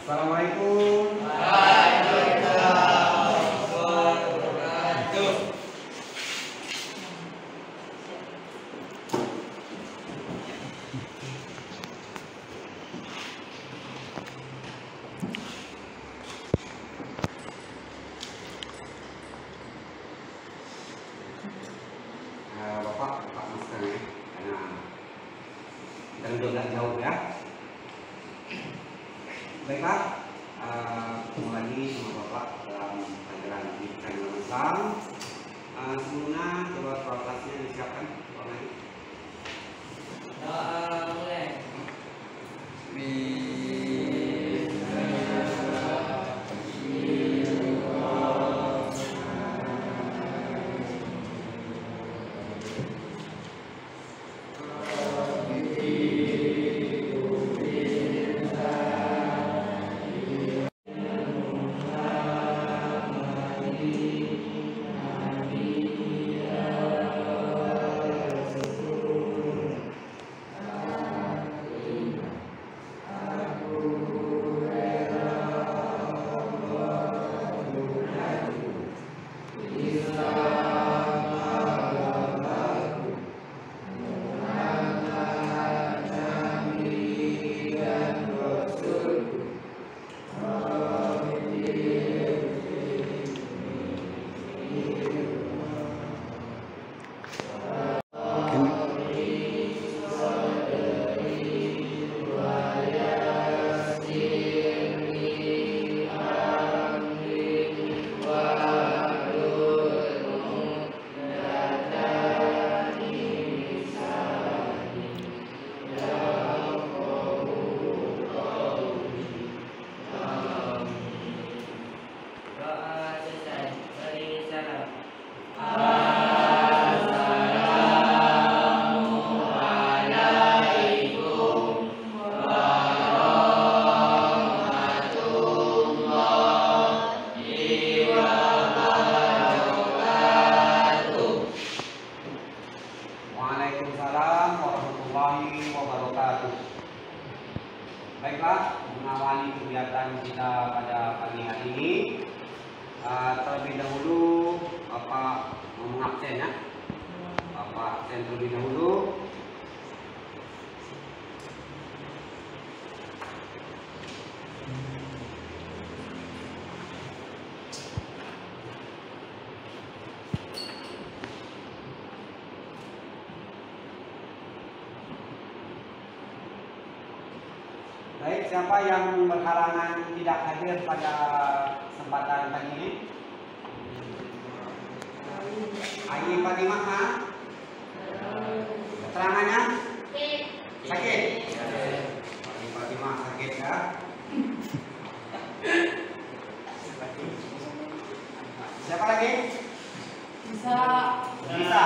Assalamualaikum. Waalaikumsalam warahmatullahi wabarakatuh. Bapak buka maskernya karena kita duduk jauh ya. Baiklah, ketemu lagi sama Bapak dalam pelajaran pendidikan agama Islam. Sebelumnya coba surat kelasnya disiapkan. Mulai. Waalaikumsalam warahmatullahi wabarakatuh. Baiklah, mengawali kegiatan kita pada pagi hari ini, terlebih dahulu Bapak mau mengabsen ya. Bapak absen terlebih dahulu. Baik, siapa yang berhalangan tidak hadir pada kesempatan pagi ini? Ayi Fatimah, keterangannya? Sakit. Ayi Fatimah sakit ya? Siapa lagi? Bisa. Bisa.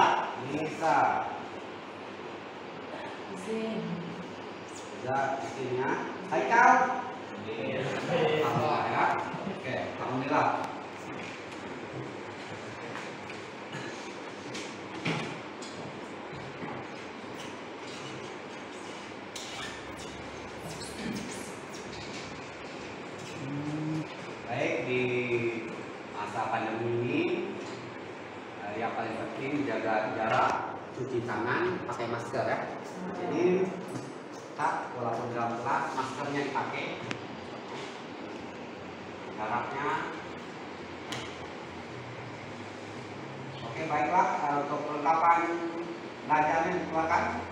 Bisa. Istrinya. Haikal? Alhamdulillah ya. Oke, alhamdulillah. Baik, di masa pandemi ini yang paling penting jaga jarak, cuci tangan, pakai masker ya. Jadi walaupun dalam kelas maskernya dipakai, jaraknya. Oke, baiklah, untuk perlengkapan belajarnya dikeluarkan.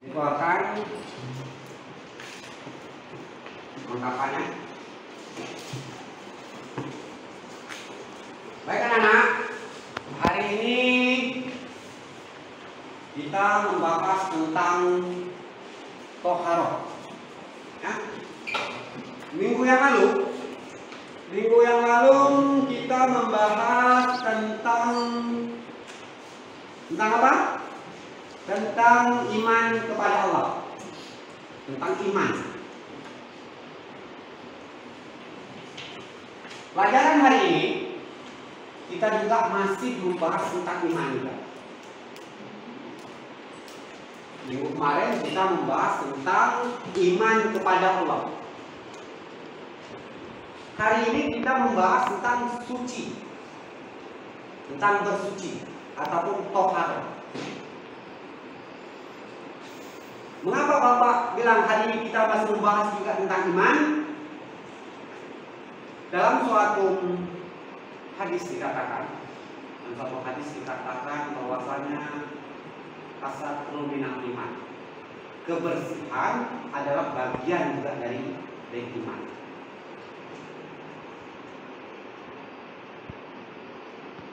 Dikeluarkan perlengkapannya. Baik anak-anak, hari ini kita membahas tentang toharoh. Ya. Minggu yang lalu kita membahas tentang Tentang apa? Tentang iman kepada Allah. Tentang iman. Pelajaran hari ini kita juga masih membahas tentang iman juga. Minggu kemarin kita membahas tentang iman kepada Allah. Hari ini kita membahas tentang suci, tentang bersuci ataupun tohar. Mengapa Bapak bilang hari ini kita masih membahas juga tentang iman? Dalam suatu hadis dikatakan, bahwasanya asal minal iman, kebersihan adalah bagian juga dari iman.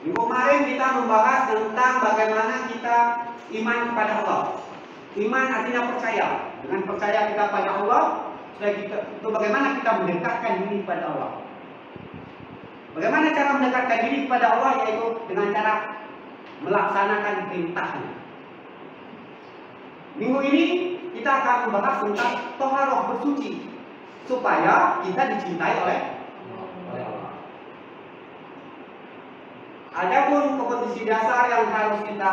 Minggu kemarin kita membahas tentang bagaimana kita iman kepada Allah. Iman artinya percaya. Dengan percaya kita pada Allah, itu bagaimana kita mendekatkan diri kepada Allah. Bagaimana cara mendekatkan diri kepada Allah, yaitu dengan cara melaksanakan perintahnya. Minggu ini kita akan membahas tentang toharoh, bersuci, supaya kita dicintai oleh Allah. Adapun kondisi dasar yang harus kita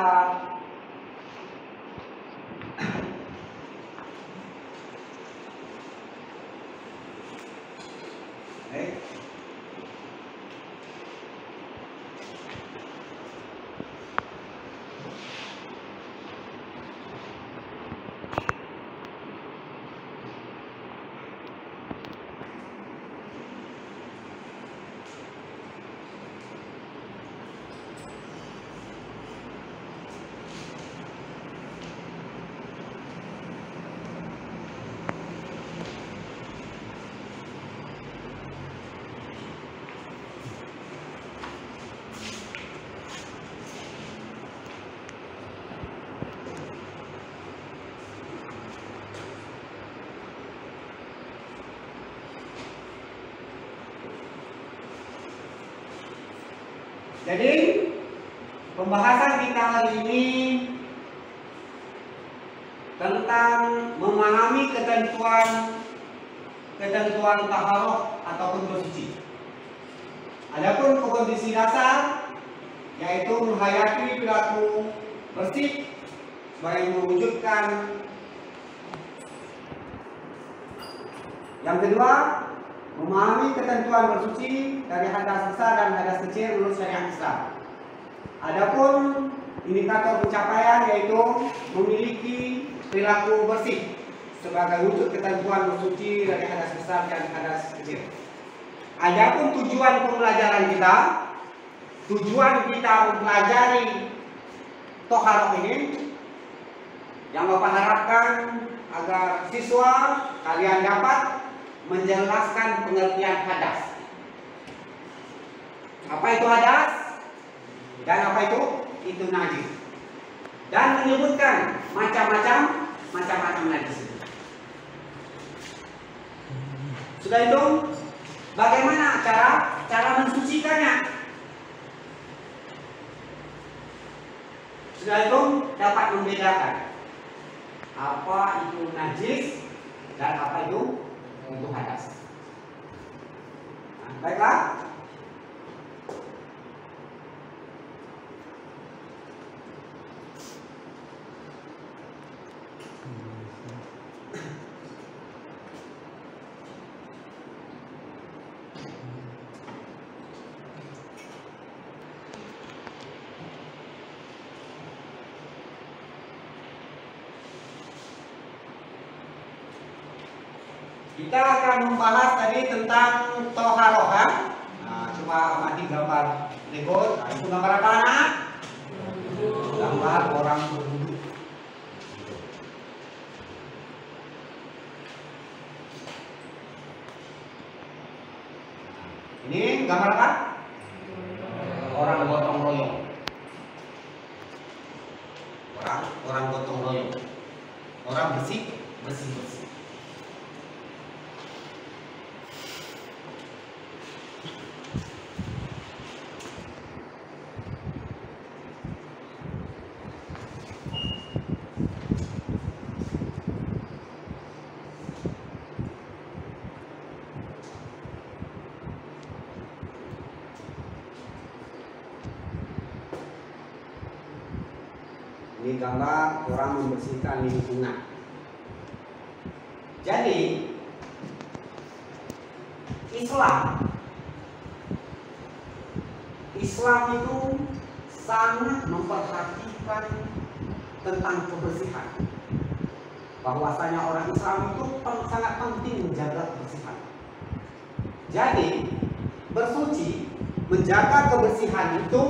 Jadi pembahasan kita hari ini tentang memahami ketentuan taharoh ataupun bersuci. Adapun kondisi dasar yaitu menghayati perilaku bersih sebagai mewujudkan. Yang kedua, memahami ketentuan bersuci dari hadas besar dan hadas kecil menurut syariat Islam. Adapun indikator pencapaian yaitu memiliki perilaku bersih sebagai wujud ketentuan bersuci dari hadas besar dan hadas kecil. Adapun tujuan pembelajaran kita, mempelajari toharoh ini, yang Bapak harapkan agar siswa kalian dapat menjelaskan pengertian hadas. Apa itu hadas? Dan apa itu? Itu najis. Dan menyebutkan macam-macam najis. Sudah itu, bagaimana cara mensucikannya? Sudah itu dapat membedakan apa itu najis dan apa itu hadas. Nah, baiklah. Kita akan membahas tadi tentang toharoh. Nah, coba amati gambar berikut. Nah, itu gambar apa, anak? Gambar orang berwudu. Ini gambar apa? Orang gotong royong. Orang gotong royong. Orang bersih. gambar orang membersihkan lingkungan. Jadi Islam itu sangat memperhatikan tentang kebersihan. Bahwasanya orang Islam itu sangat penting menjaga kebersihan. Jadi bersuci, menjaga kebersihan itu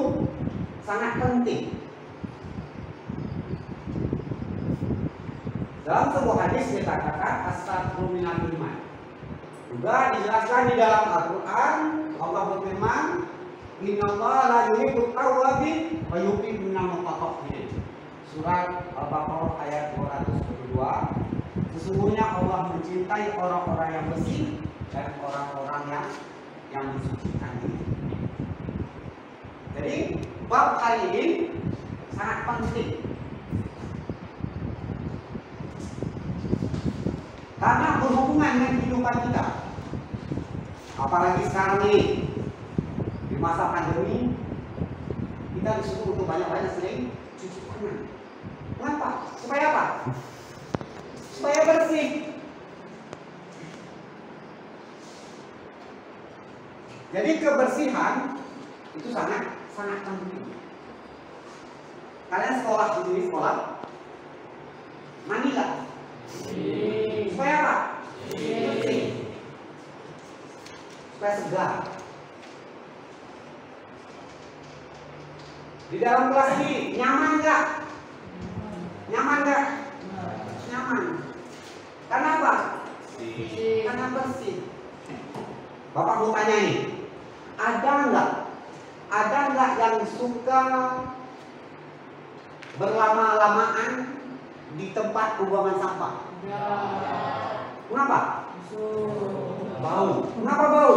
sangat penting. Dalam sebuah hadis dikatakan as-satru minal iman. Juga dijelaskan di dalam Al-Quran, Allah berfirman, innallaha la yuhibbut tawwabin wa yuhibbul mutatahhirin. Surat Al-Baqarah ayat 202. Sesungguhnya Allah mencintai orang-orang yang bersih dan orang-orang yang mensucikan diri. Jadi bab hari ini sangat penting. Karena berhubungan dengan kehidupan kita. Apalagi sekarang ini di masa pandemi, kita disuruh untuk banyak-banyak sering cuci tangan. Kenapa? Supaya apa? Supaya bersih. Jadi kebersihan itu sangat penting. Kalian sekolah di sini sekolah, mandi nggak? Supaya apa? Bersih. Supaya segar. Di dalam kelas ini nyaman nggak? Nyaman nggak? Nyaman. Karena apa? Karena bersih. Bapak mau tanya nih, ada nggak yang suka berlama-lamaan di tempat pembuangan sampah? Ya. Kenapa? Bau. Kenapa bau?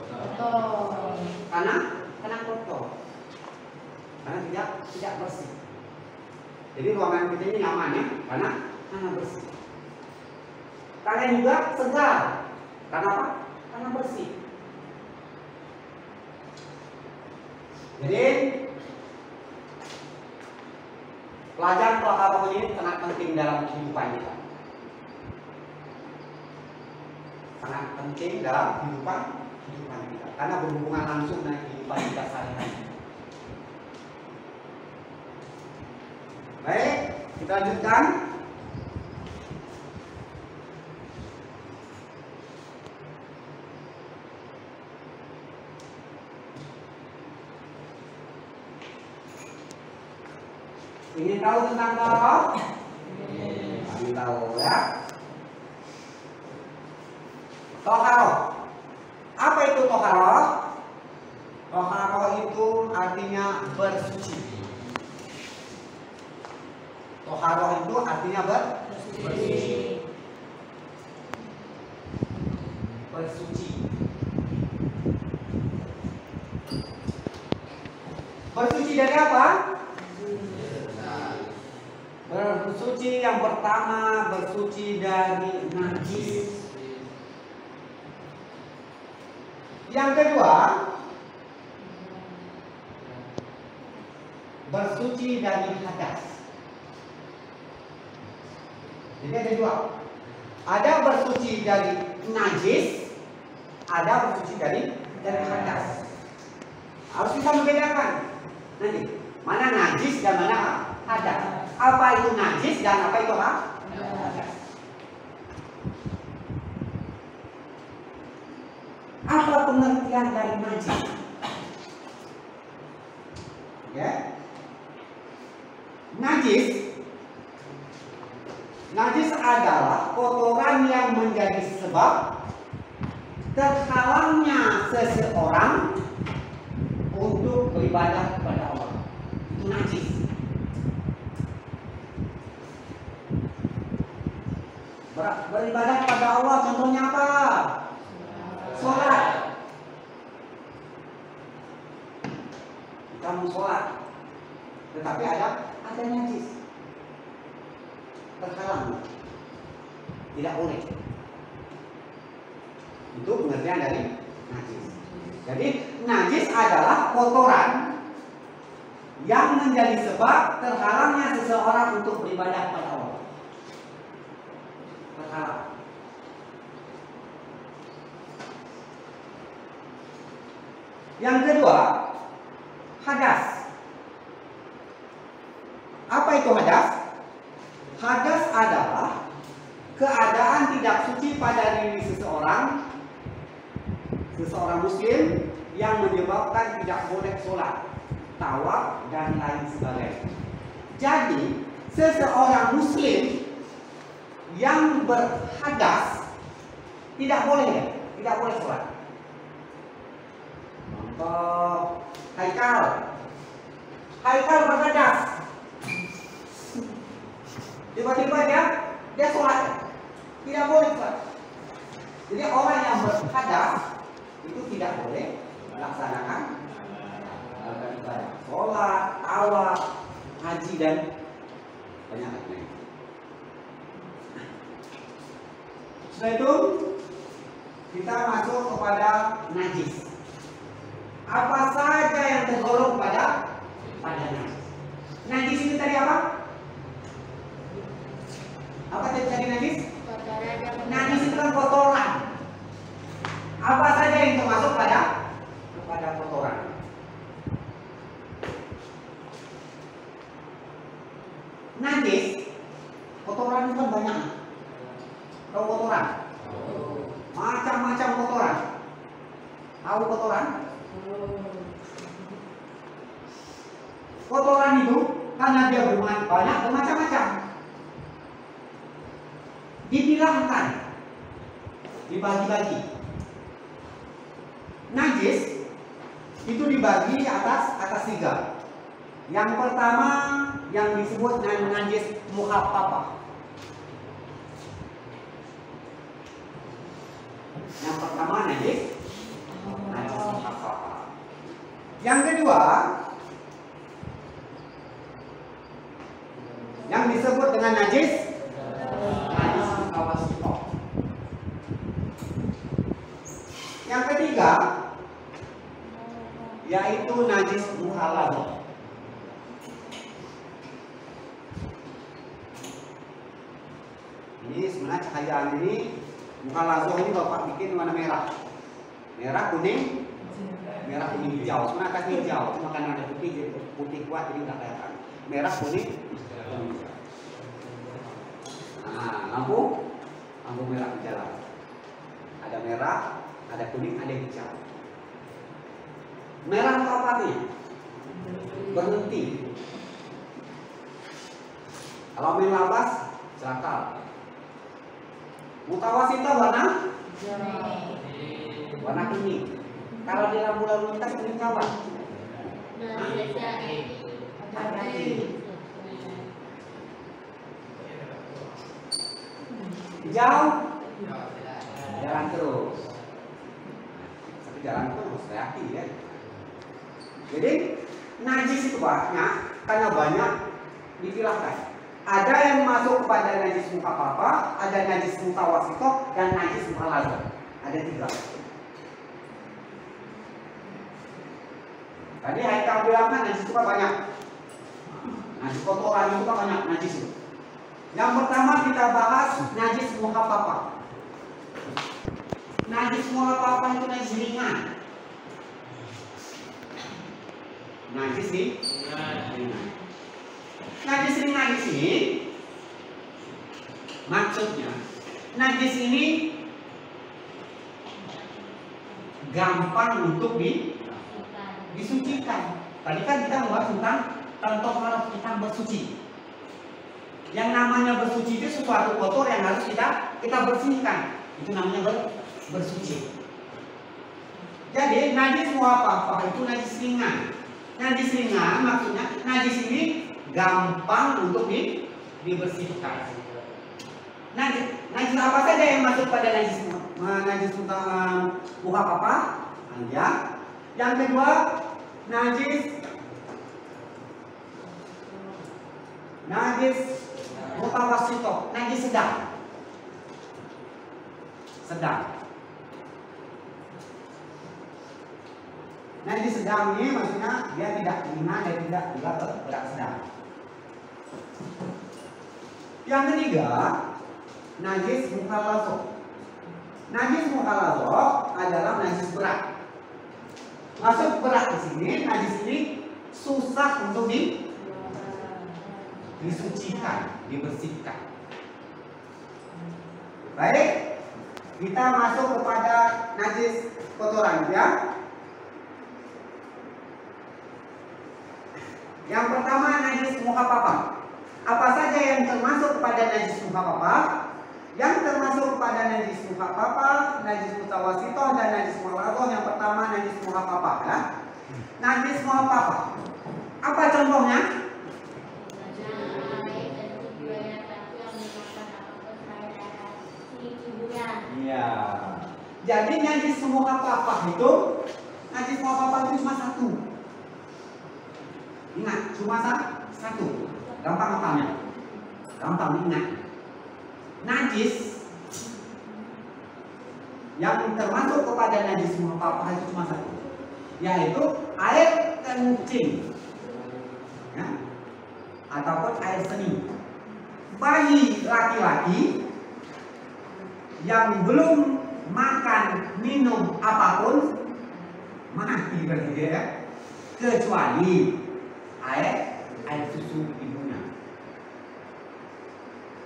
Kotor. Karena kotor. Karena tidak bersih. Jadi ruangan kita ini nyaman ya, karena bersih. Kalian juga segar. Karena apa? Karena bersih. Jadi pelajaran ini sangat penting dalam kehidupan kita. Sangat penting dalam kehidupan kita. Karena berhubungan langsung dengan kehidupan kita sehari-hari. Baik, kita lanjutkan. Ingin tahu tentang toharoh? Ingin tahu ya? Toharoh. Apa itu toharoh? Toharoh itu artinya bersuci. Toharoh itu artinya bersuci. Bersuci. Bersuci dari apa? Bersuci yang pertama, bersuci dari najis. Yang kedua, bersuci dari hadas. Jadi ada dua. Ada bersuci dari najis, ada bersuci dari hadas. Harus kita membedakan. Nanti mana najis dan mana hadas. Apa itu najis dan apa itu hadas? Apa pengertian dari najis? Ya. Najis adalah kotoran yang menjadi sebab terhalangnya seseorang untuk beribadah kepada Allah. Itu najis. Beribadah kepada Allah contohnya apa? Sholat. Kita mau sholat, tetapi ada najis, terhalang, tidak boleh. Itu pengertian dari najis. Jadi najis adalah kotoran yang menjadi sebab terhalangnya seseorang untuk beribadah kepada Allah. Terhalang. Yang kedua, hadas. Apa itu hadas? Hadas adalah keadaan tidak suci pada diri seseorang muslim yang menyebabkan tidak boleh sholat, tawaf, dan lain sebagainya. Jadi, seseorang muslim yang berhadas tidak boleh sholat. Contoh, Haikal berhadas. Tiba-tiba dia sholat, tidak boleh sholat. Jadi orang yang berhadas itu tidak boleh melaksanakan ibadah, sholat, tawaf, haji, dan banyak lainnya. Setelah itu kita masuk kepada najis. Apa saja yang tergolong pada najis. Najis itu tadi apa? Apa tadi najis? Najis itu kan kotoran. Apa saja yang termasuk kepada kotoran? Najis, kotoran itu kan banyak. Tahu kotoran? Macam-macam kotoran. Tahu kotoran? Kotoran itu karena dia banyak bermacam-macam. Dipilahkan, dibagi-bagi. Najis itu dibagi atas 3. Yang pertama yang disebut najis mukhaffafah. Yang pertama najis mukhaffafah. Yang kedua yang disebut dengan najis mutawasithah. Yang ketiga yaitu najis mukhalathah. Ini sebenarnya cahayaan ini mukhalathah ini Bapak bikin warna merah, kuning, hijau. Sebenarnya atas hijau, cuma karena ada putih kuat jadi nggak kelihatan. Merah, kuning, hijau. Nah, lampu merah di jalan. Ada merah, ada kuning, ada hijau. Merah itu apa nih? Berhenti. Kalau main labas, celaka. Mutawasithah warna kuning. Kalau di lampu lalu lintas kuning kawan. Hijau, jalan terus. Tapi jalan terus, hati ya. Jadi najis itu banyak, karena banyak dipilahkan. Ada yang masuk kepada najis mukhaffafah, ada najis mutawasithah, dan najis mukhalathah. Ada 3. Tadi Haikal bilang kan najis itu kan banyak. Najis kotoran itu kan banyak najis itu. Yang pertama kita bahas najis mukhaffafah. Najis mukhaffafah itu najis ringan. Najis ringan. Najis ringan di sini maksudnya najis ini gampang untuk disucikan. Tadi kan kita membahas tentang contoh kalau kita bersuci. Yang namanya bersuci itu sesuatu kotor yang harus kita bersihkan. Itu namanya bersuci. Jadi najis mukhaffafah itu najis ringan. Najis ringan maksudnya najis ini gampang untuk dibersihkan. Najis apa saja yang masuk pada najis mukhaffafah? Yang kedua najis mutawasithah, najis sedang. Najis sedang ini maksudnya dia tidak ringan dan tidak juga berat sedang. Yang ketiga, najis mukhalafah. Najis mukhalafah adalah najis berat. Masuk berat di sini, najis ini susah untuk disucikan, dibersihkan. Baik, kita masuk kepada najis kotoran ya. Yang pertama najis mukhaffafah. Apa saja yang termasuk pada najis mukhaffafah? Yang termasuk kepada najis mukhaffafah, najis mutawassithah dan najis mughalladhah. Yang pertama najis mukhaffafah ya. Najis mukhaffafah. Apa contohnya? Iya. Jadi najis mukhaffafah itu, najis mukhaffafah itu cuma satu. Ingat, cuma satu. Gampang apanya? Gampang ingat. Najis yang termasuk kepada najis mukhaffafah itu cuma satu, yaitu air kencing ya, ataupun air seni. Bayi laki-laki yang belum makan minum apapun mati berarti dia ya, kecuali air susu ibunya.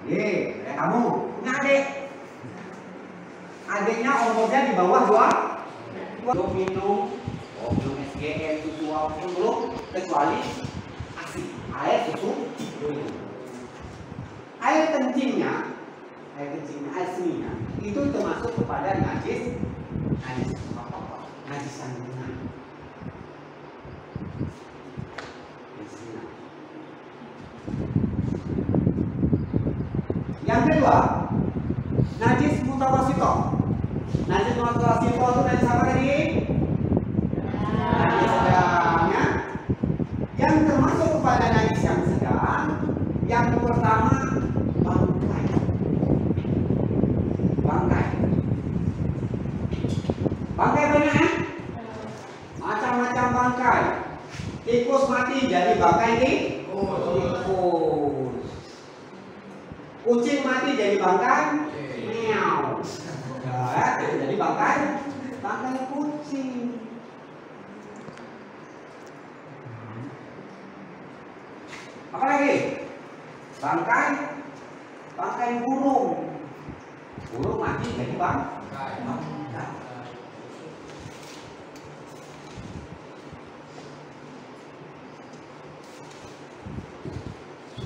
Kayak kamu punya adik, adiknya umurnya di bawah 2 belum minum SGM susu apapun belum, kecuali ASI, air susu ibu. Air kencingnya, air seninya itu termasuk kepada najis apa? Najis kandungan. Yang kedua, najis mutawassithah. Najis mutawassithah itu najis apa tadi? Najis sedangnya. Yang termasuk kepada najis yang sedang, yang pertama bangkai. Bangkai banyak ya? Macam-macam bangkai. Tikus mati jadi bangkai tikus. Kucing mati jadi bangkai meow. Ya, jadi bangkai kucing. Apa lagi? Bangkai burung. Burung mati jadi bangkai.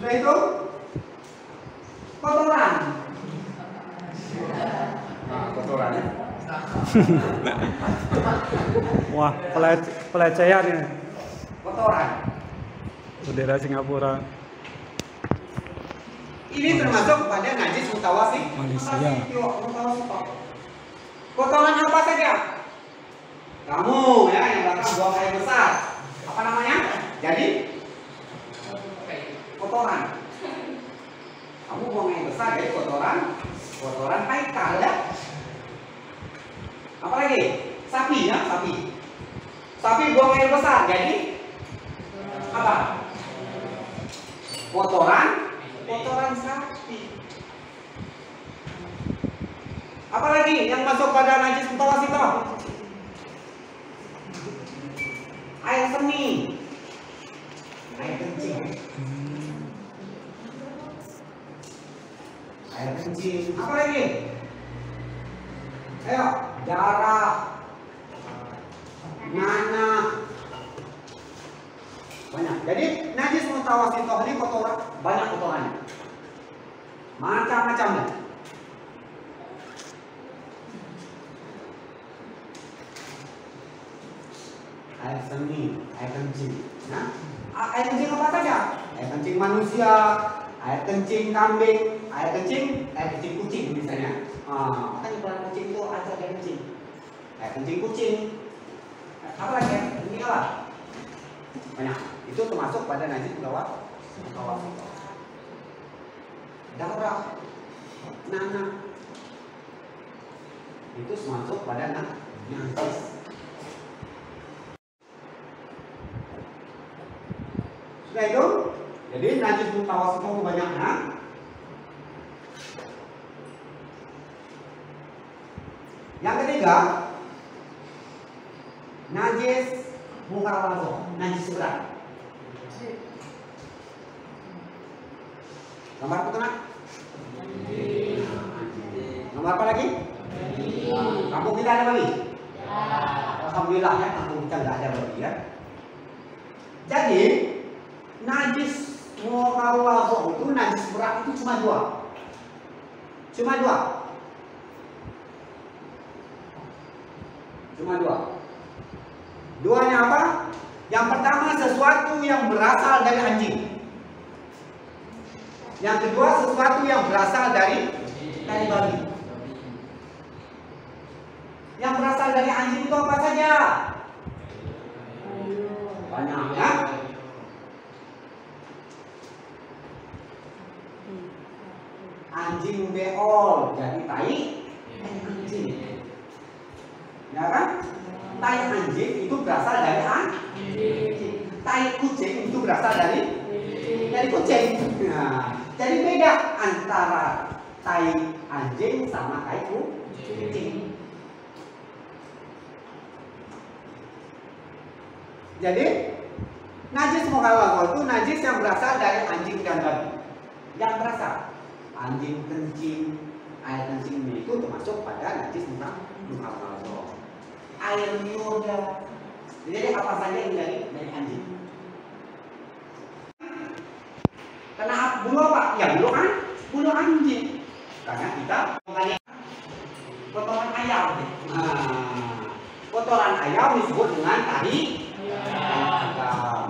Sudah itu kotoran. Nah, kotoran ya. Wah, pelecehan ya. Kotoran. Bendera Singapura. Ini termasuk pada najis mutawassithah. Malaysia. Kotoran apa saja? Kamu ya yang belakang buang air besar. Apa namanya? Jadi kotoran. Kamu buang air besar jadi kotoran haikal ya. Apa lagi? Sapi ya, sapi. Sapi buang air besar jadi apa? Kotoran sapi. Apa lagi yang masuk pada najis mutawassithah? Air seni. Air kencing. Air kencing. Apa lagi? Ayo, darah, nanah. Banyak. Jadi najis mutawassithah ini kotoran, banyak kotorannya. Macam-macamnya. Air seni, air kencing. Nah, air kencing apa saja? Air kencing manusia, air kencing kambing, air kencing kucing misalnya. Makanya pada kucing itu ada air kencing. Air kencing kucing. Apa lagi ya? Ini apa? Banyak. Itu termasuk pada najis mutawassithah. Darah, nanah. Itu termasuk pada najis. Sudah itu, jadi najis mutawasithah itu banyaknya. Yang ketiga, najis mughalladhah, najis berat. Nomor apa tuh, Nak? Nomor apa lagi? Kampung kita ada babi? Alhamdulillah ya, kampung kita nggak ada babi ya. Jadi najis mughalladhah itu, najis berat itu cuma dua. Cuma dua. Duanya apa? Yang pertama, sesuatu yang berasal dari anjing. Yang kedua, sesuatu yang berasal dari babi. Yang berasal dari anjing itu apa saja? Banyak ya. Anjing beol, jadi tai anjing. Ya kan? Tai anjing itu berasal dari anjing. Tai kucing itu berasal dari kucing. Nah, jadi beda antara tai anjing sama tai kucing. Jadi najis mughalladhah itu najis yang berasal dari anjing dan babi. Yang berasal anjing kencing, air kencing itu termasuk pada najis mughalladhah. Air yoga. Jadi apa saja yang dari anjing. Kena bulu apa? Ya bulu anjing. Karena kita mengenai kotoran ayam. Nah, kotoran ayam disebut dengan tahi ayam.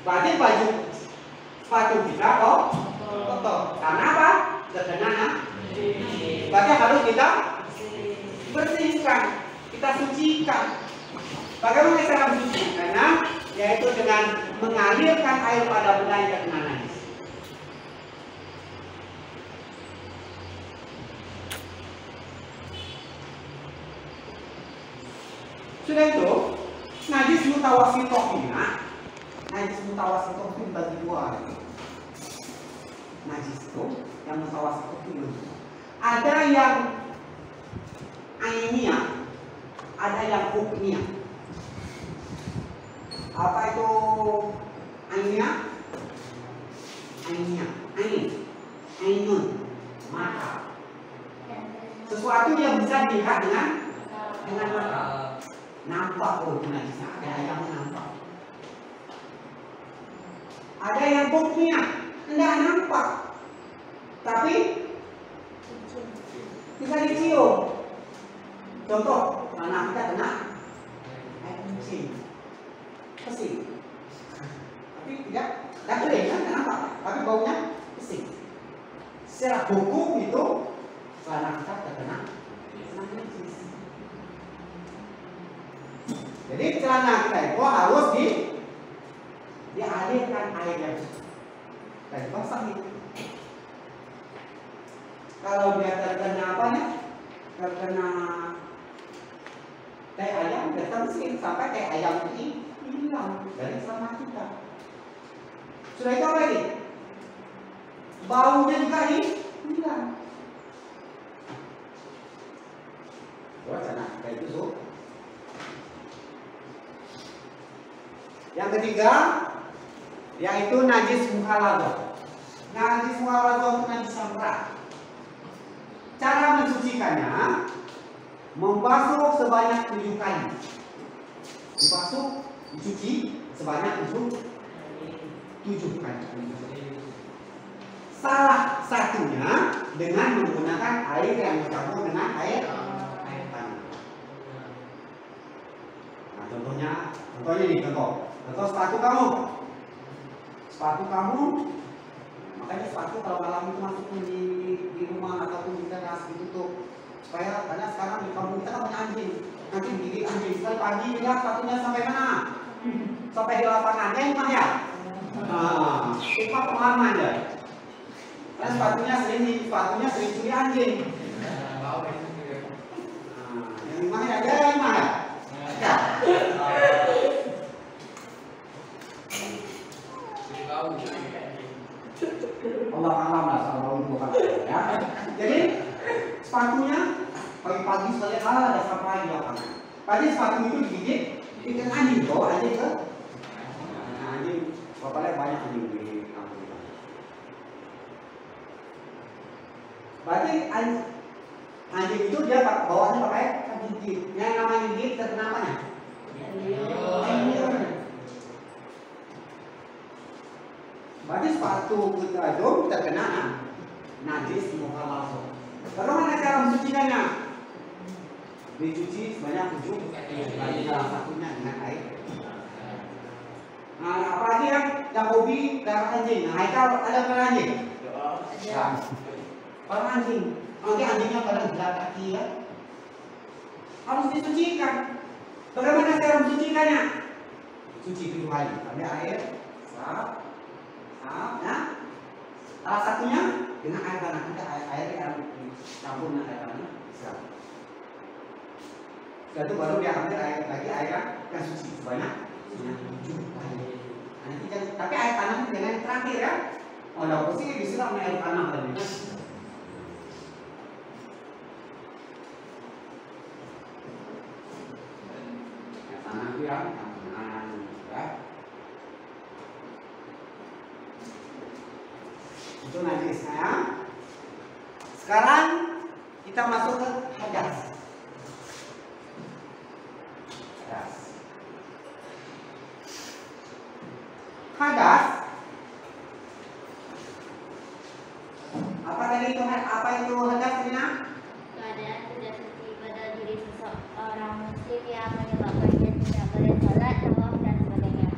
Berarti sepatu kita kotor. Karena apa? Terkena. Berarti harus kita bersihkan, kita sucikan. Bagaimana cara mensucikannya? Yaitu dengan mengalirkan air pada benda yang terkena najis. Sudah itu, najis mutawasithah ini, najis mutawasithah itu dibagi dua. Najis itu yang mutawasithah itu ada yang ainiyah, ada yang hukmiyah. Apa itu ainiyah? Ainun, mata. Sesuatu yang bisa dilihat dengan mata. Nampak najisnya, ada yang nampak. Ada yang hukmiyah, tidak nampak, tapi bisa dicium. Contoh, anak kita kena air kencing, pesing, tapi tidak kering kan, kenapa? Tapi baunya pesing. Secara hukum itu celana kita terkena najis. Jadi celana kita itu harus dialirkan airnya dan basah itu. Kalau dia terkena apanya? Terkena tai ayam, dia tersin sampai tai ayam ini hilang dari celana kita. Sudah itu apa lagi? Baunya juga hilang. Celana kita itu yang ketiga, yaitu najis mughalladhah. Najis mughalladhah itu najis yang berat. Cara mensucikannya, membasuh sebanyak 7 kali. Dibasuh, dicuci sebanyak 7 kali. Salah satunya dengan menggunakan air yang bercampur dengan air tanah. Nah, contohnya nih, contoh sepatu kamu, makanya sepatu kalau malam itu masuk di rumah ataupun di teras ditutup, supaya karena sekarang di kampung kita kan banyak anjing, nanti digigit anjing. Sekali pagi lihat sepatunya sampai mana? Sampai di lapangan, ya hikmah ya? Hikmah pengalaman ya. Karena sepatunya sering curi anjing. Yang hikmah ya, hikmah ya. Allah alam lah sama bau bukan ya. Jadi sepatunya pagi-pagi sekali ada siapa lagi lapangan. Pagi sepatu itu digigit ikan anjing, bawa anjing ke anjing. Bapaknya banyak anjing di kampung kita. Berarti anjing itu dia bawaannya pakai gigit. Yang namanya gigit terkena apanya? Berarti sepatu kita itu terkena najis muka langsung. Bagaimana cara mensucikannya? Dicuci sebanyak 7 kali, salah satunya dengan air. Nah, apalagi yang hobi darah anjing. Nah, Haikal ada darah anjing? Ya. Darah anjing. Nanti anjingnya pada gelar kaki ya. Harus disucikan. Bagaimana cara mensucikannya? Cuci 7 kali. Ambil air, sap, ya. Salah satunya dengan air tanah. Nanti air yang campur dengan air tanah. Siap. Setelah itu baru dia ambil air lagi, air yang suci sebanyak 7 kali. Nanti tapi air tanah itu dengan yang terakhir ya. Oh, enggak pasti disiram air tanah tadi. Air tanah itu ya. Itu najisnya ya. Sekarang kita masuk ke hadas. Hadas. Apa tadi itu? Apa itu hadas ini? Keadaan tidak suci pada diri seseorang muslim yang menyebabkan dia tidak boleh sholat, tawaf dan sebagainya.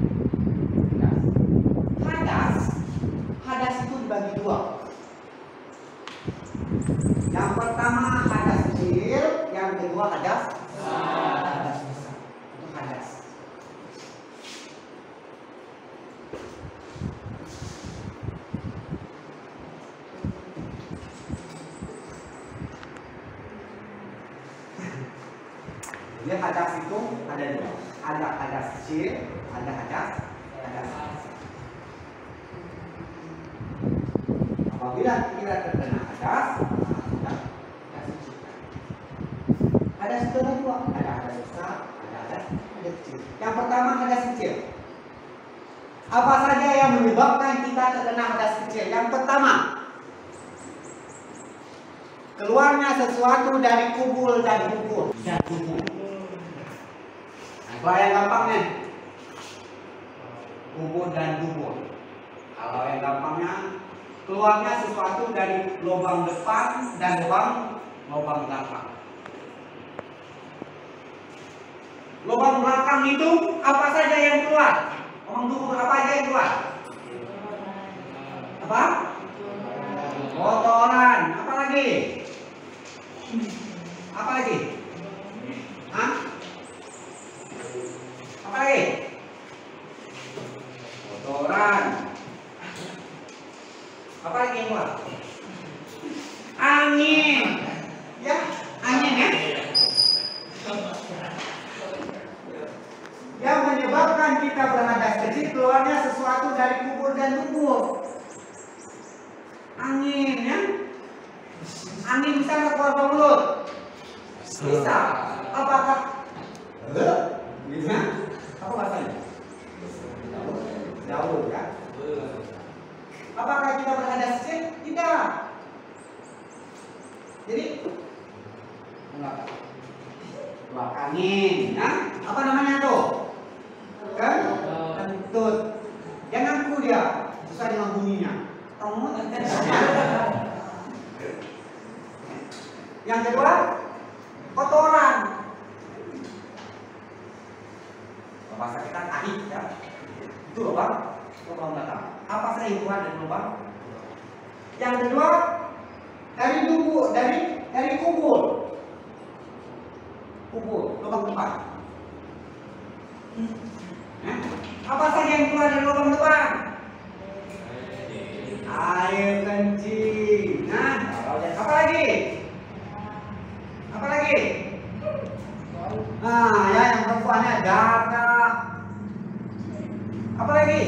Hadas itu dibagi dua. Yang pertama hadas kecil, yang kedua hadas besar. Itu hadas. Jadi hadas itu ada dua. Ada hadas kecil, ada hadas besar. Apabila kita terkena hadas, kita sucikan. Hadas itu ada dua, ada hadas besar, ada hadas kecil. Yang pertama hadas kecil. Apa saja yang menyebabkan kita terkena hadas kecil? Yang pertama, keluarnya sesuatu dari kubul dan dubur. Nah, yang gampangnya, kubur dan dubur. Kalau yang gampangnya, keluarnya sesuatu dari lubang depan dan lubang belakang. Lubang belakang itu apa saja yang keluar? Lubang dubur apa aja yang keluar? Apa? Kotoran. Apa lagi? Apa lagi? Hah? Apa lagi? Kotoran. Apa lagi yang keluar? Angin. Ya, angin ya. Yang menyebabkan kita berhadas kecil keluarnya sesuatu dari kubur dan dubur. Angin ya. Angin bisa nggak keluar dari mulut? Bisa. Apakah? Bisa. Apa bahasanya? Jauh ya. Apakah kita berhadas kecil? Tidak. Jadi keluar angin, ya? Apa namanya tuh? Kan? Kentut. Jangan ku dia sesuai dengan bunyinya. Yang kedua, kotoran. Bahasa kita tahi, ya? Itu lubang belakang. Apa saja yang keluar dari lubang? Yang kedua, dari dubur, dari kubur. Lubang depan. Apa saja yang keluar dari lubang depan? Air kencing. Nah, apa lagi? Apa lagi? Nah, ya yang perempuannya darah. Apa lagi?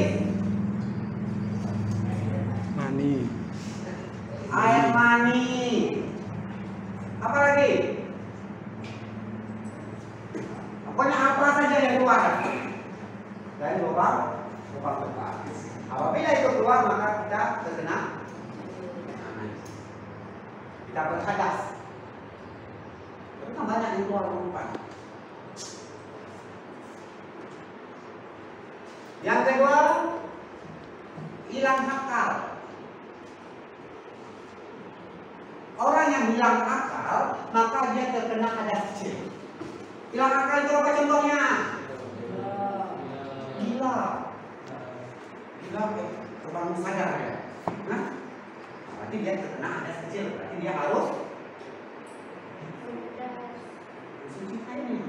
mani. Apa lagi? Pokoknya apa saja yang keluar dari lubang terbang. Apabila itu keluar maka kita terkena najis. Kita berhadas. Tapi kan banyak yang keluar umpan. Yang kedua, hilang akal. Orang yang hilang akal maka dia terkena hadas kecil. Hilang akal itu apa contohnya? Gila. Gila terbangun sadar ya. Nah, berarti dia terkena hadas kecil. Berarti dia harus mensuci kainnya.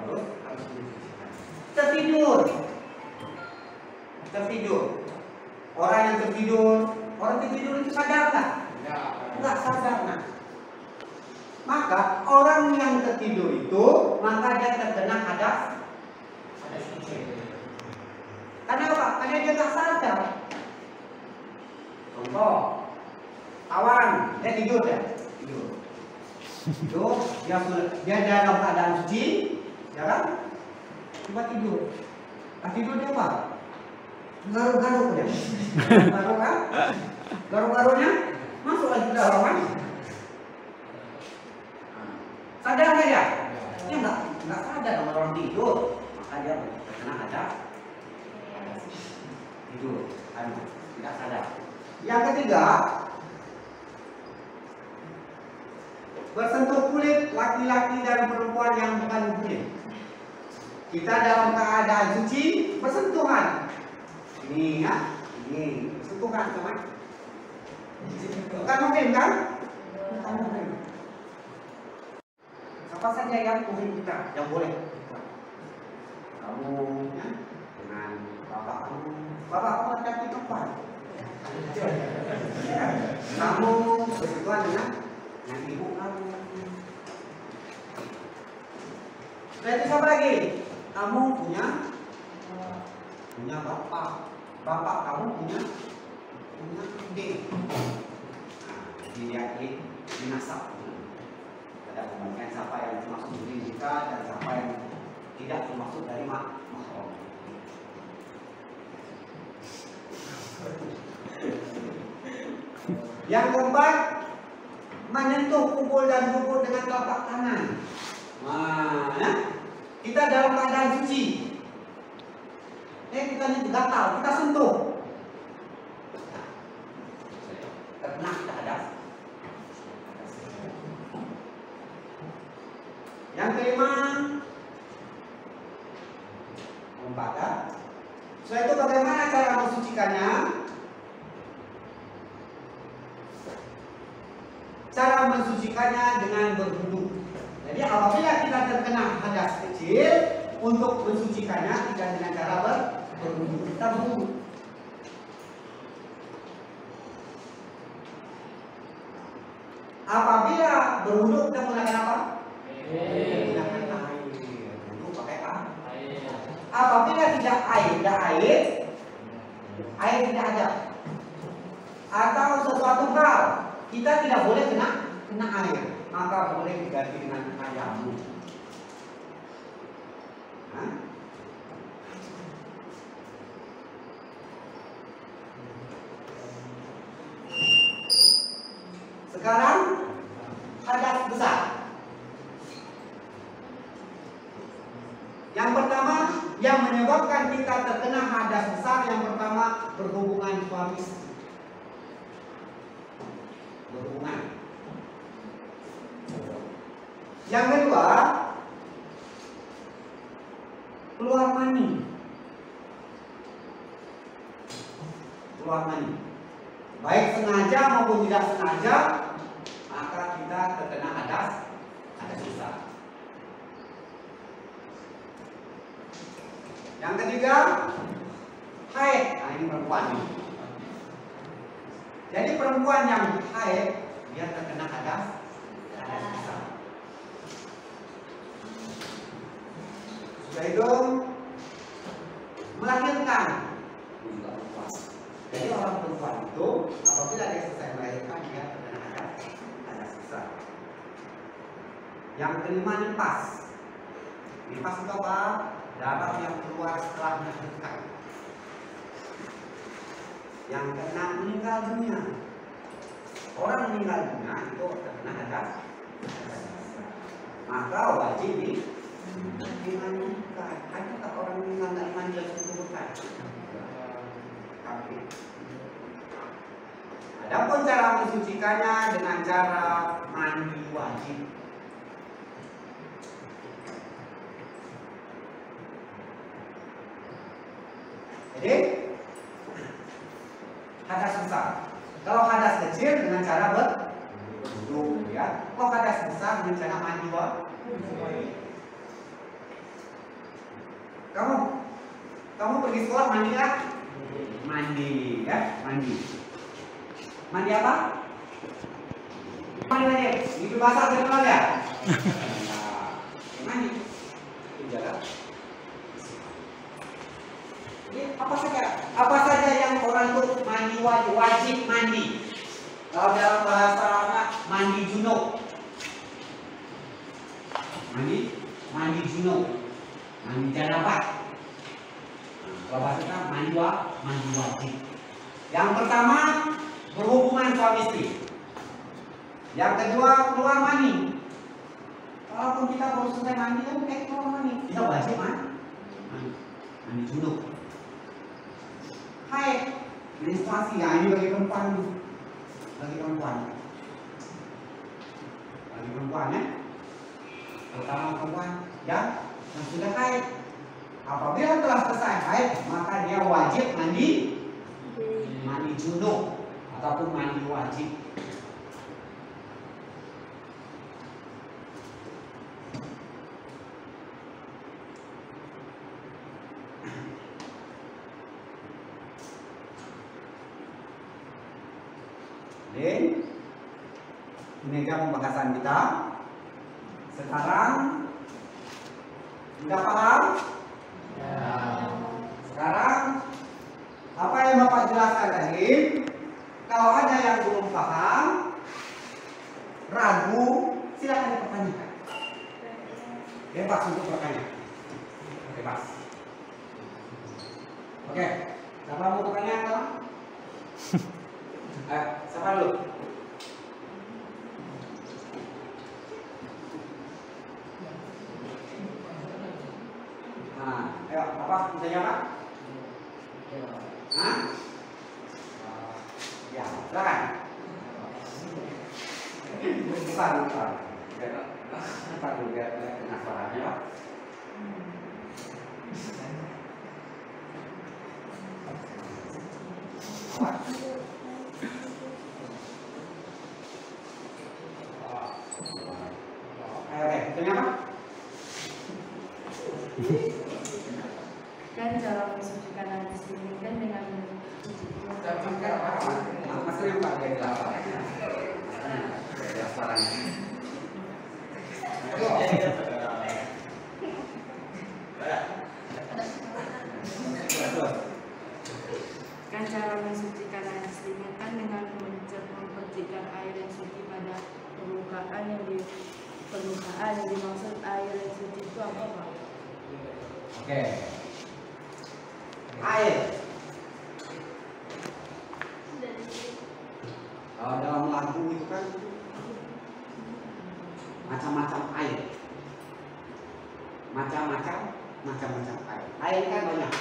Harus mensuci kainnya. Tertidur. Orang yang tertidur itu sadar nggak? Nggak sadar nah. Maka orang yang tertidur itu maka dia terkena hadas kecil. Karena apa? Karena dia nggak sadar. Contoh, kawan dia tidur ya, tidur dia dalam keadaan suci, ya kan? Coba tidur. Tidur dia apa? Garuk-garuk ya. Garuk kan? Garuk-garuknya masuk lagi ke dalam kan? Sadar nggak ya? Dia nggak sadar kalau orang tidur, maka dia terkena hadas tidur, tidak sadar. Yang ketiga, bersentuh kulit laki-laki dan perempuan yang bukan muslim. Kita dalam keadaan suci bersentuhan. Ini ya, ini bersentuhan teman. Bukan mungkin kan? Bukan mungkin. Apa saja yang mungkin kita yang boleh? Kamu ya, dengan bapak kamu hati-hati tempat. Ya, kamu bersentuhan dengan ibu kamu. Berarti siapa lagi? Kamu punya bapak kamu punya adik. Dilihat di nasab. Ada pembagian siapa yang termasuk dari kita dan siapa yang tidak termasuk dari mahram. Yang keempat, menyentuh pukul dan lutut dengan telapak tangan. Nah, kita dalam keadaan suci. Kita ini gatal, kita sentuh. Terkena kita hadas. Yang kelima, membakar. Setelah itu bagaimana cara mensucikannya? Cara mensucikannya dengan berwudu. Jadi apabila kita terkena hadas kecil, untuk mensucikannya tidak dengan cara berwudu. Kita berwudu. Apabila berwudu kita menggunakan apa? Menggunakan air. Wudu pakai air. Apabila tidak air tidak ada. Atau sesuatu hal kita tidak boleh kena air, maka boleh diganti dengan tayamum. Sekarang hadas besar. Yang pertama yang menyebabkan kita terkena hadas besar, yang pertama berhubungan suami istri. Yang kedua, keluar mani. Baik sengaja maupun tidak sengaja, maka kita terkena hadas besar. Yang ketiga, haid. Nah, ini perempuan nih. Jadi perempuan yang haid dia terkena hadas besar. Sudah itu melahirkan. juga perempuan. Jadi orang perempuan itu apabila dia selesai melahirkan dia terkena ada sisa. Yang kelima nifas. Nifas itu apa? Darah yang keluar setelah melahirkan. Yang keenam meninggal dunia. Orang meninggal dunia itu terkena ada sisa. Maka wajib dimandikan. Ada tak orang meninggal tak mandi langsung kuburkan? Tapi adapun cara mensucikannya dengan cara mandi wajib. Jadi hadas besar. Kalau hadas kecil dengan cara berwudu, ya. Kalau hadas besar dengan cara mandi wajib. Kamu pergi sekolah mandi nggak? Mandi, ya, mandi. Mandi apa? Mandi aja. Itu basah terkenal ya? Mandi. Jaga. Jadi apa saja yang orang itu mandi wajib mandi. Kalau dalam bahasa Arabnya mandi junub. Mandi junub. Mandi janabah. Kalau bahasa kita mandi wajib. Yang pertama berhubungan suami istri. Yang kedua keluar mani. Walaupun kita baru selesai mandi kan kayak keluar mani, kita wajib mandi junub. Hai, menstruasi ya ini bagi perempuan ya. Pertama perempuan yang sudah haid. Apabila telah selesai haid, maka dia wajib mandi junub ataupun mandi wajib. Jadi, ini aja pembahasan kita. Sekarang sudah paham? Ya. Sekarang apa yang Bapak jelaskan tadi, kalau ada yang belum paham, ragu, silakan dipertanyakan. Bebas untuk bertanya. Bebas. Oke, siapa mau bertanya kalau? Siapa dulu? Nah, ayo, apa? Bisa jawab? Hah? Ya, silakan. Bukan dulu, biar kena suaranya, Pak. Kenapa? Kan cara mensucikan najis ini kan dengan Maksudnya yang pakai gelapa? Ya, suaranya. kan cara mensucikan najis ini kan dengan mempercikan air yang suci pada permukaan yang dimaksud air yang suci itu apa Pak? Oke. Air. Kalau dalam lagu itu kan macam-macam air. Macam-macam air. Air kan banyak.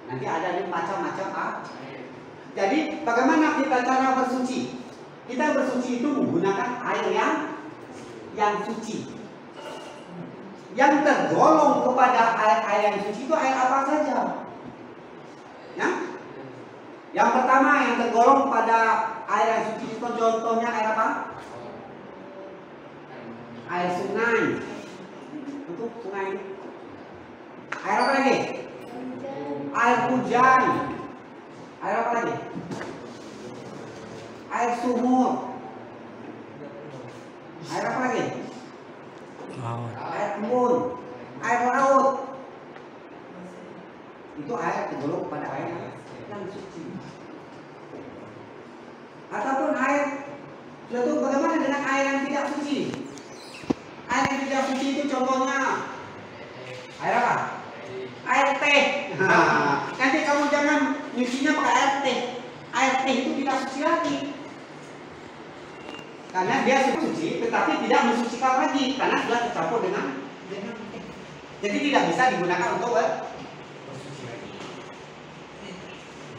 Nanti ada nih macam-macam air. Jadi bagaimana kita cara bersuci? Kita bersuci itu menggunakan air yang suci. Yang tergolong kepada air yang suci itu air apa saja? Ya? Yang pertama yang tergolong pada air yang suci itu contohnya air apa? Air sungai. Untuk sungai. Air apa lagi? Air hujan. Air apa lagi? Air sumur. Air apa lagi? Laut. Air embun. Air laut. itu air tergolong pada air yang suci. Ataupun air, lalu bagaimana dengan air yang tidak suci? Air yang tidak suci itu contohnya air apa? Air teh. Nanti kamu jangan nyucinya pakai air teh. Air teh itu tidak suci lagi. Karena dia suci, tetapi tidak mensucikan lagi karena sudah tercampur dengan teh. Jadi tidak bisa digunakan untuk bersuci lagi.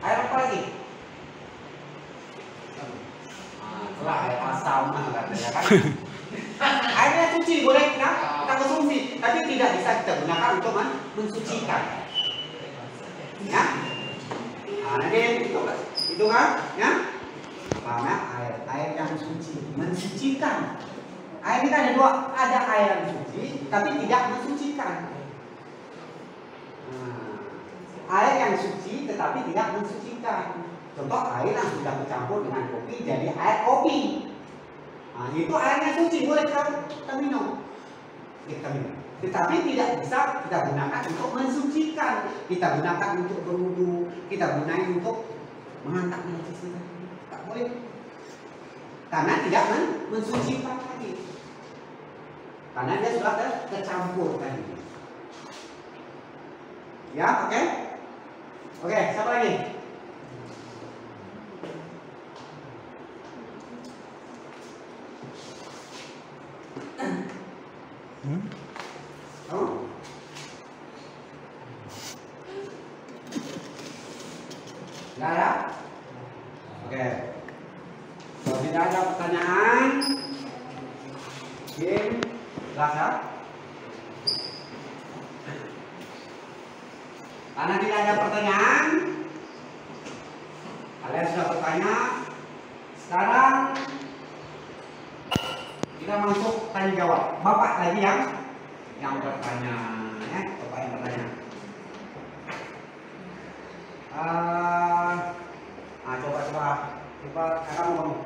Air apa lagi? Itulah air asam katanya kan. Airnya suci boleh kita konsumsi, tapi tidak bisa kita gunakan untuk mensucikan. Ya, nanti itu kan, ya. Karena air yang suci mensucikan. Air ini ada dua, ada air yang suci tapi tidak mensucikan. Air yang suci tetapi tidak mensucikan. Contoh air yang sudah bercampur dengan kopi jadi air kopi. Nah, itu airnya suci boleh kita minum. Tetapi tidak bisa kita gunakan untuk mensucikan. Kita gunakan untuk berwudu, kita gunakan untuk mengangkat najis. Tak boleh. Karena tidak mensucikan lagi. Karena dia sudah tercampur tadi. Ya, oke? Oke, siapa lagi? Kamu? Nggak ada? Oke. Kalau tidak ada pertanyaan, silakan. Karena tidak ada pertanyaan, kalian sudah bertanya. Sekarang kita masuk tanya jawab. Bapak lagi yang bertanya, ya, Bapak yang bertanya. Coba kamu.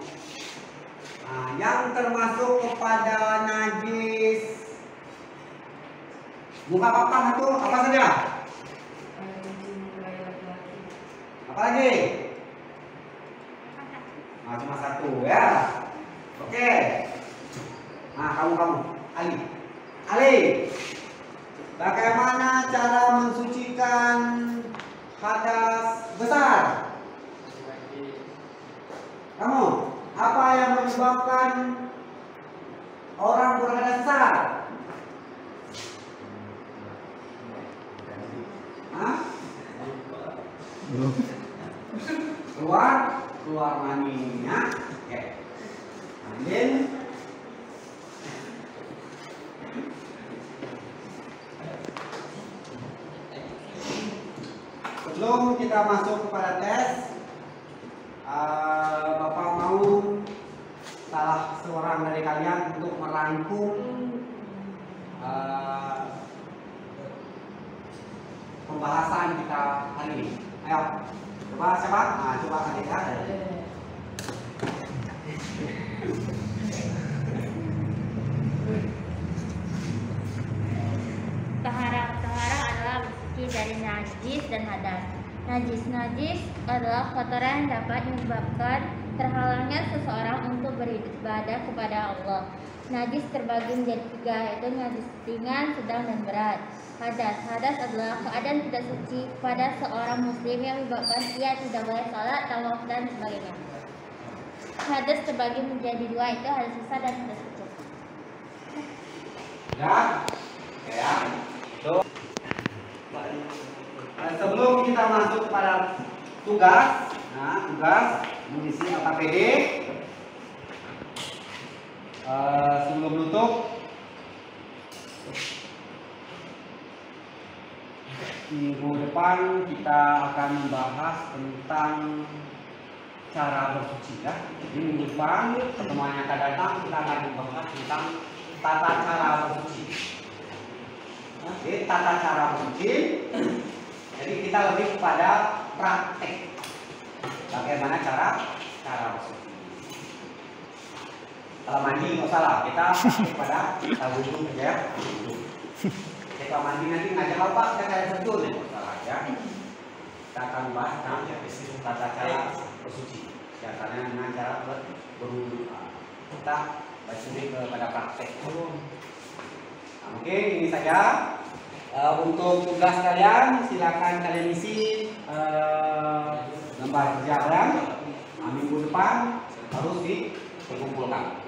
Yang termasuk kepada najis muka papan itu apa saja? Apa lagi? Cuma satu ya. Oke. Kamu Ali. Bagaimana cara mensucikan hadas besar? Kamu, apa yang menyebabkan orang berhadas besar? Keluar maninya. Oke. Ambil. Sebelum kita masuk kepada tes, Bapak mau salah seorang dari kalian untuk merangkum pembahasan kita hari ini. Ayo, coba siapa? Coba adik ya. Tahara adalah bersuci dari najis dan hadas. Najis adalah kotoran yang dapat menyebabkan terhalangnya seseorang untuk beribadah kepada Allah. Najis terbagi menjadi tiga, yaitu najis ringan, sedang, dan berat. Hadas adalah keadaan tidak suci pada seorang muslim yang menyebabkan ia tidak boleh salat, tawaf, dan sebagainya. Hadas terbagi menjadi dua, yaitu hadas besar dan hadas kecil. Ya. Sebelum kita masuk pada tugas mengisi AKPD, sebelum nutup, minggu depan kita akan membahas tentang cara bersuci ya. Jadi minggu depan pertemuan yang akan datang kita akan membahas tentang tata cara bersuci. Jadi tata cara bersuci. Jadi kita lebih kepada praktek bagaimana cara bersuci. Kalau mandi nggak salah, kita praktek pada wudhu saja. Kalau mandi nanti ngajak apa? Kita kayak sentuh nih, nggak salah ya. kita akan bahas tentang tata cara bersuci. Caranya dengan cara berwudu. Kita balik kepada praktek. Nah, mungkin ini saja. Untuk tugas kalian, silakan kalian isi lembar kerja kalian. Minggu depan harus dikumpulkan.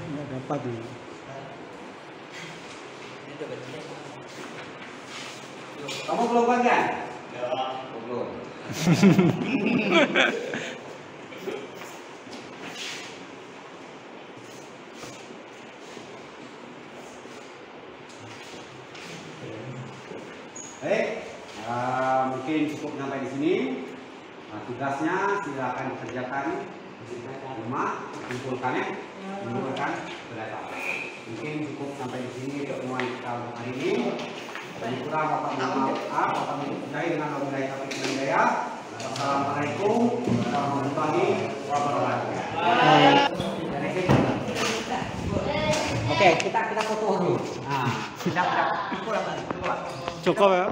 Nggak dapat nih. Kamu belum kan? Belum. Baik, mungkin cukup sampai di sini. Tugasnya silakan dikerjakan di rumah, kumpulkan ya, kumpulkan berdata. Mungkin cukup sampai di sini pertemuan kita untuk hari ini. Dan kurang Bapak mohon maaf, Bapak mencintai dengan budaya tauhid dan hidayah. Assalamualaikum warahmatullahi wabarakatuh. Oke, kita foto dulu. Nah, sudah cukup. Cukup ya.